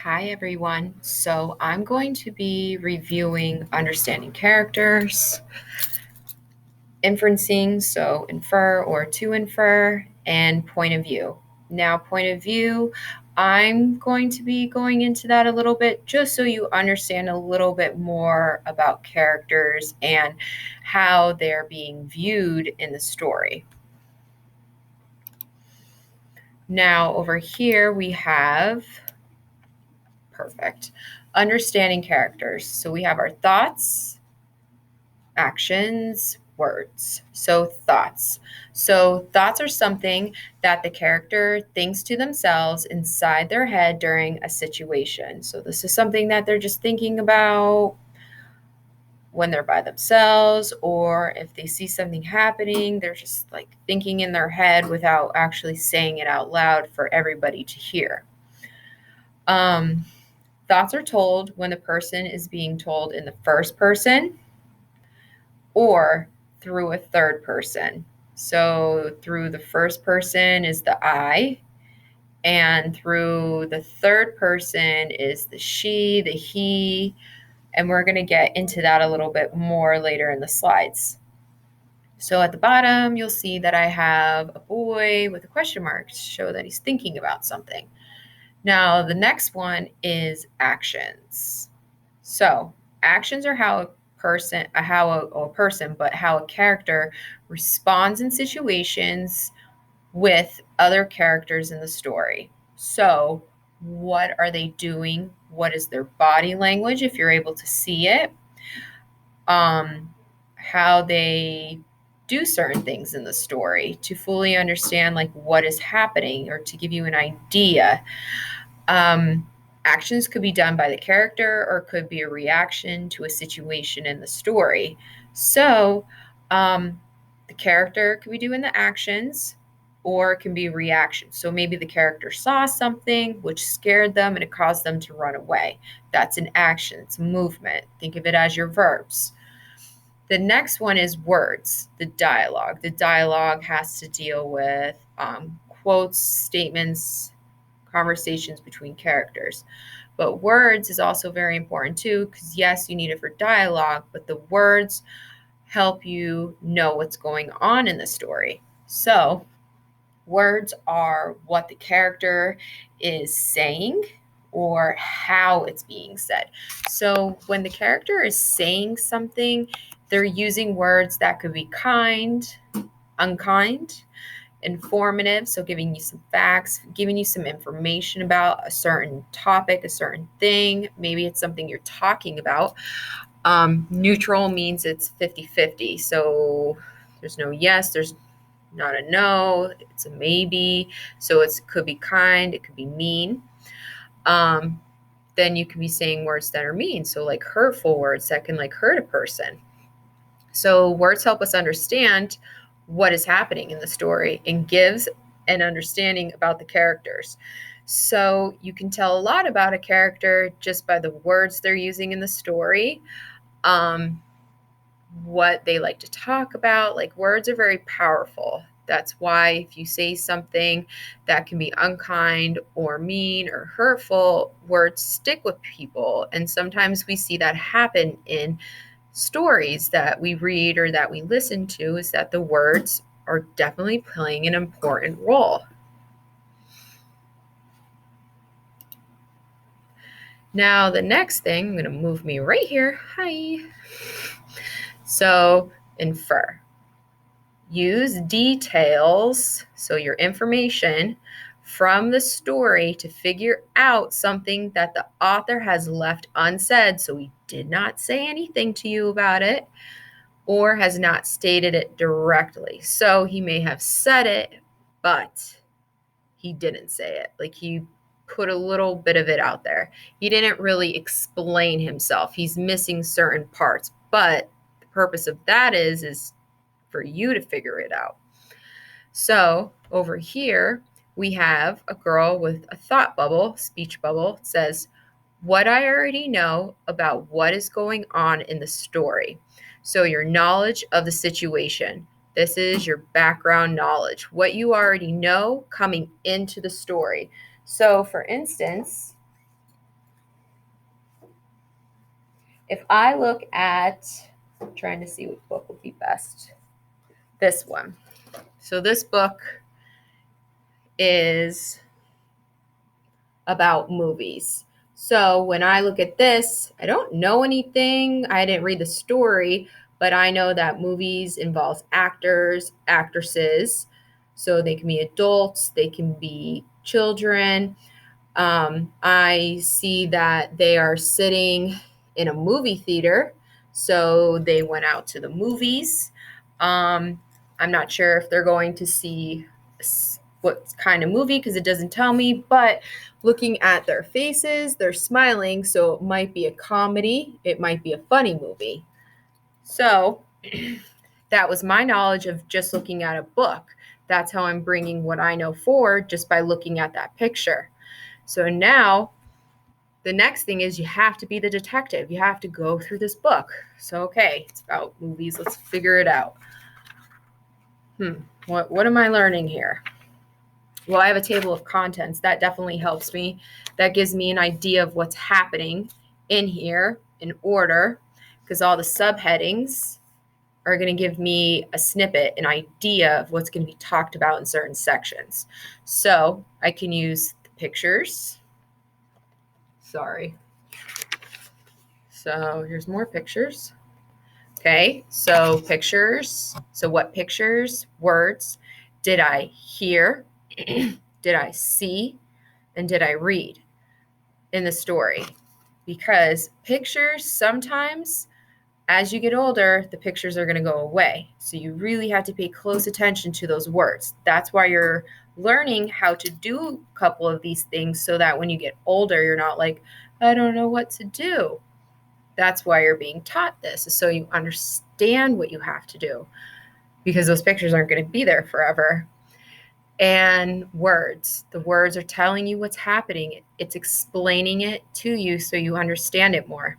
Hi, everyone. So I'm going to be reviewing understanding characters, inferencing, so infer or to infer, and point of view. Now, point of view, I'm going to be going into that a little bit just so you understand a little bit more about characters and how they're being viewed in the story. Now, over here, we have perfect understanding characters. So we have our thoughts, actions, words. So thoughts. So thoughts are something that the character thinks to themselves inside their head during a situation. So this is something that they're just thinking about when they're by themselves, or if they see something happening, they're just like thinking in their head without actually saying it out loud for everybody to hear. Thoughts are told when the person is being told in the first person or through a third person. So through the first person is the I, and through the third person is the she, the he, and we're going to get into that a little bit more later in the slides. So at the bottom, you'll see that I have a boy with a question mark to show that he's thinking about something. Now, the next one is actions. So actions are how a person, but how a character responds in situations with other characters in the story. So what are they doing? What is their body language, if you're able to see it? How they do certain things in the story to fully understand like what is happening or to give you an idea. Actions could be done by the character or could be a reaction to a situation in the story. So the character could be doing the actions or it can be a reaction. So maybe the character saw something which scared them and it caused them to run away. That's an action, it's movement. Think of it as your verbs. The next one is words, the dialogue. The dialogue has to deal with quotes, statements, conversations between characters. But words is also very important too, because yes, you need it for dialogue, but the words help you know what's going on in the story. So words are what the character is saying or how it's being said. So when the character is saying something, they're using words that could be kind, unkind, informative, so giving you some facts, giving you some information about a certain topic, a certain thing. Maybe it's something you're talking about. Neutral means it's 50-50. So there's no yes, there's not a no, it's a maybe. So it could be kind, it could be mean. Then you can be saying words that are mean. So like hurtful words that can like hurt a person. So words help us understand what is happening in the story and gives an understanding about the characters. So you can tell a lot about a character just by the words they're using in the story, what they like to talk about. Like words are very powerful. That's why if you say something that can be unkind or mean or hurtful, words stick with people. And sometimes we see that happen in stories that we read or that we listen to, is that the words are definitely playing an important role. Now, the next thing, I'm going to move me right here. Hi. So, infer. Use details, so your information, from the story to figure out something that the author has left unsaid. So he did not say anything to you about it or has not stated it directly. So he may have said it, but he didn't say it. Like he put a little bit of it out there. He didn't really explain himself. He's missing certain parts, but the purpose of that is for you to figure it out. So over here, we have a girl with a thought bubble, speech bubble. It says, what I already know about what is going on in the story. So your knowledge of the situation. This is your background knowledge, what you already know coming into the story. So for instance, if I look at, I'm trying to see what book would be best. This one. So this book is about movies. So when I look at this, I don't know anything. I didn't read the story, but I know that movies involves actors, actresses. So they can be adults, they can be children. I see that they are sitting in a movie theater. So they went out to the movies. I'm not sure if they're going to see what kind of movie because it doesn't tell me, but looking at their faces, they're smiling. So it might be a comedy, it might be a funny movie. So that was my knowledge of just looking at a book. That's how I'm bringing what I know forward just by looking at that picture. So now the next thing is you have to be the detective. You have to go through this book. So, okay, it's about movies. Let's figure it out. What am I learning here? Well, I have a table of contents. That definitely helps me. That gives me an idea of what's happening in here in order, because all the subheadings are going to give me a snippet, an idea of what's going to be talked about in certain sections. So I can use the pictures. Sorry. So here's more pictures. Okay, so pictures. So what pictures, words did I hear, did I see, and did I read in the story? Because pictures sometimes, as you get older, the pictures are going to go away. So you really have to pay close attention to those words. That's why you're learning how to do a couple of these things so that when you get older, you're not like, I don't know what to do. That's why you're being taught this, is so you understand what you have to do, because those pictures aren't going to be there forever. And words, the words are telling you what's happening. It's explaining it to you so you understand it more.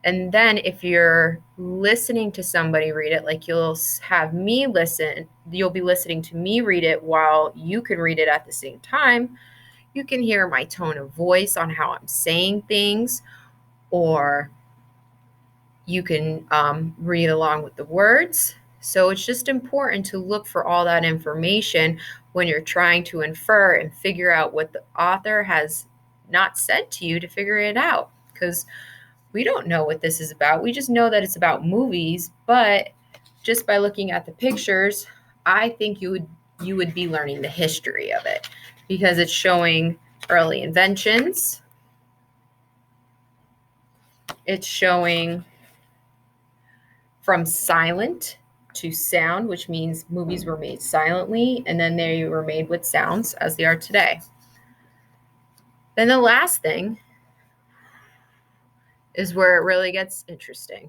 And then if you're listening to somebody read it, like you'll have me listen, you'll be listening to me read it while you can read it at the same time. You can hear my tone of voice on how I'm saying things, or you can read along with the words. So it's just important to look for all that information when you're trying to infer and figure out what the author has not said to you to figure it out. Because we don't know what this is about. We just know that it's about movies, but just by looking at the pictures, I think you would be learning the history of it, because it's showing early inventions. It's showing from silent to sound, which means movies were made silently and then they were made with sounds as they are today. Then the last thing is where it really gets interesting.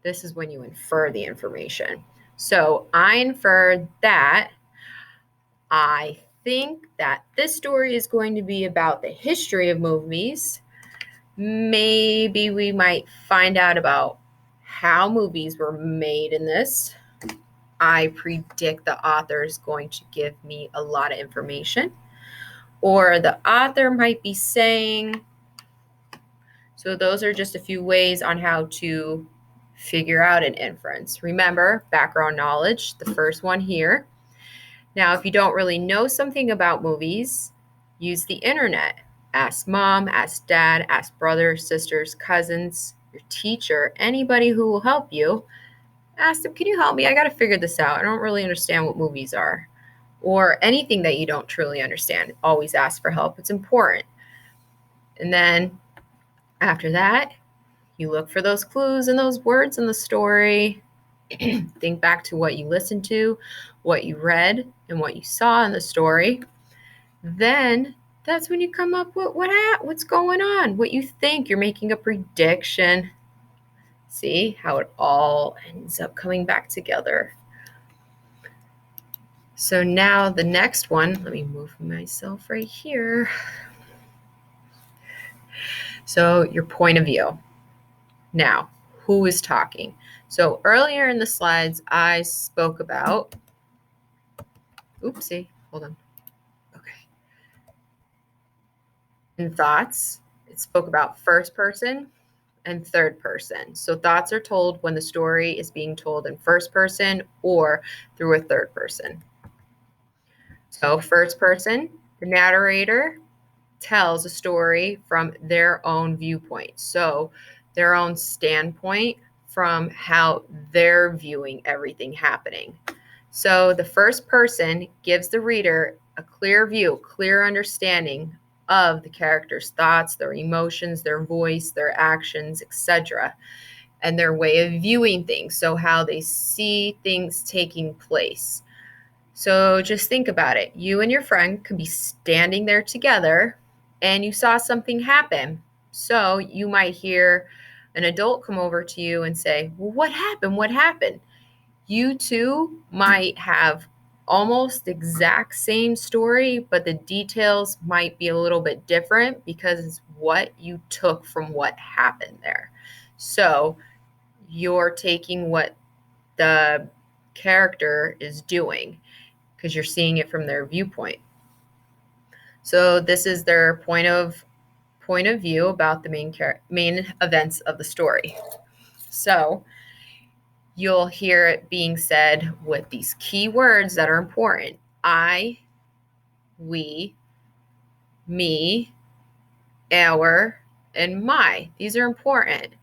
This is when you infer the information. So I inferred that I think that this story is going to be about the history of movies. Maybe we might find out about how movies were made in this. I predict the author is going to give me a lot of information. Or the author might be saying, so those are just a few ways on how to figure out an inference. Remember, background knowledge, the first one here. Now, if you don't really know something about movies, use the internet. Ask mom, ask dad, ask brothers, sisters, cousins, your teacher, anybody who will help you. Ask them, can you help me? I got to figure this out. I don't really understand what movies are. Or anything that you don't truly understand. Always ask for help. It's important. And then after that, you look for those clues and those words in the story. Think back to what you listened to, what you read, and what you saw in the story. Then that's when you come up with what's going on, what you think. You're making a prediction. See how it all ends up coming back together. So now the next one, let me move myself right here. So your point of view. Now, who is talking? So earlier in the slides, I spoke about, oopsie, hold on. Okay. In thoughts, it spoke about first person and third person. So thoughts are told when the story is being told in first person or through a third person. So first person, the narrator tells a story from their own viewpoint. So their own standpoint from how they're viewing everything happening. So the first person gives the reader a clear view, clear understanding of the character's thoughts, their emotions, their voice, their actions, etc., and their way of viewing things. So how they see things taking place. So just think about it. You and your friend could be standing there together and you saw something happen. So you might hear an adult come over to you and say, "Well, what happened? What happened?" You two might have almost the exact same story, but the details might be a little bit different because it's what you took from what happened there. So you're taking what the character is doing because you're seeing it from their viewpoint. So this is their point of view about the main events of the story. So you'll hear it being said with these key words that are important: I, we, me, our, and my. These are important.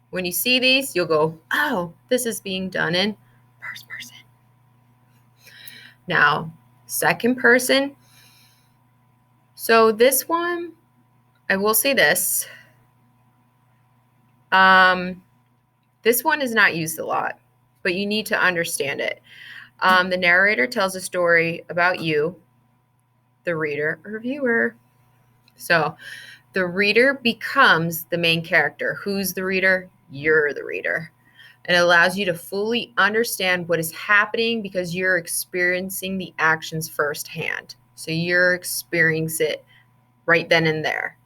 When you see these, you'll go, "Oh, this is being done in first person." Now, second person. So this one, I will say this. This one is not used a lot, but you need to understand it. The narrator tells a story about you, the reader or viewer. So the reader becomes the main character. Who's the reader? You're the reader. And it allows you to fully understand what is happening because you're experiencing the actions firsthand. So you're experiencing it right then and there.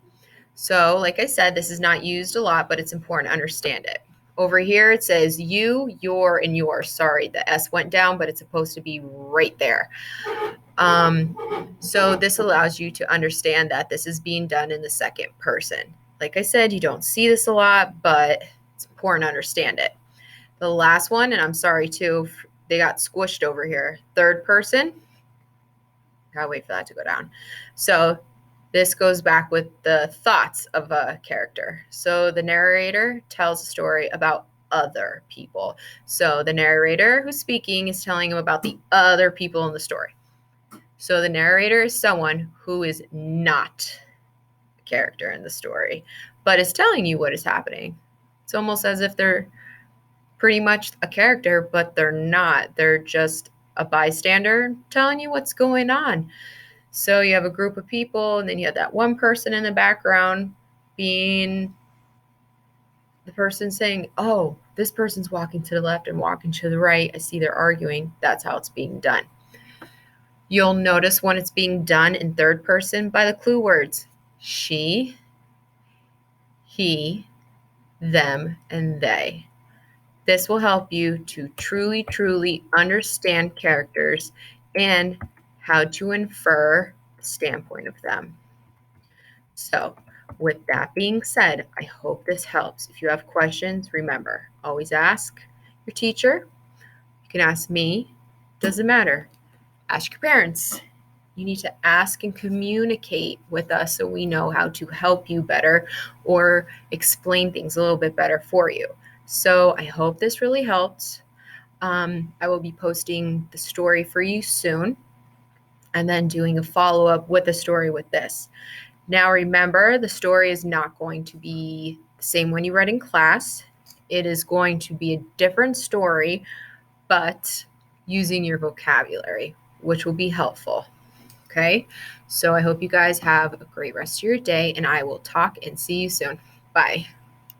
So, like I said, this is not used a lot, but it's important to understand it. Over here, it says you, your, and yours. Sorry, the S went down, but it's supposed to be right there. So this allows you to understand that this is being done in the second person. Like I said, you don't see this a lot, but it's important to understand it. The last one, and I'm sorry too, they got squished over here. Third person. Gotta wait for that to go down. So this goes back with the thoughts of a character. So the narrator tells a story about other people. So the narrator who's speaking is telling him about the other people in the story. So the narrator is someone who is not a character in the story, but is telling you what is happening. It's almost as if they're pretty much a character, but they're not. They're just a bystander telling you what's going on. So you have a group of people, and then you have that one person in the background being the person saying, "Oh, this person's walking to the left and walking to the right. I see they're arguing." That's how it's being done. You'll notice when it's being done in third person by the clue words she, he, them, and they. This will help you to truly understand characters and how to infer the standpoint of them. So, with that being said, I hope this helps. If you have questions, remember, always ask your teacher. You can ask me. Doesn't matter. Ask your parents. You need to ask and communicate with us so we know how to help you better or explain things a little bit better for you. So I hope this really helped. I will be posting the story for you soon and then doing a follow-up with a story with this. Now remember, the story is not going to be the same one you read in class. It is going to be a different story, but using your vocabulary, which will be helpful. Okay, so I hope you guys have a great rest of your day, and I will talk and see you soon. Bye.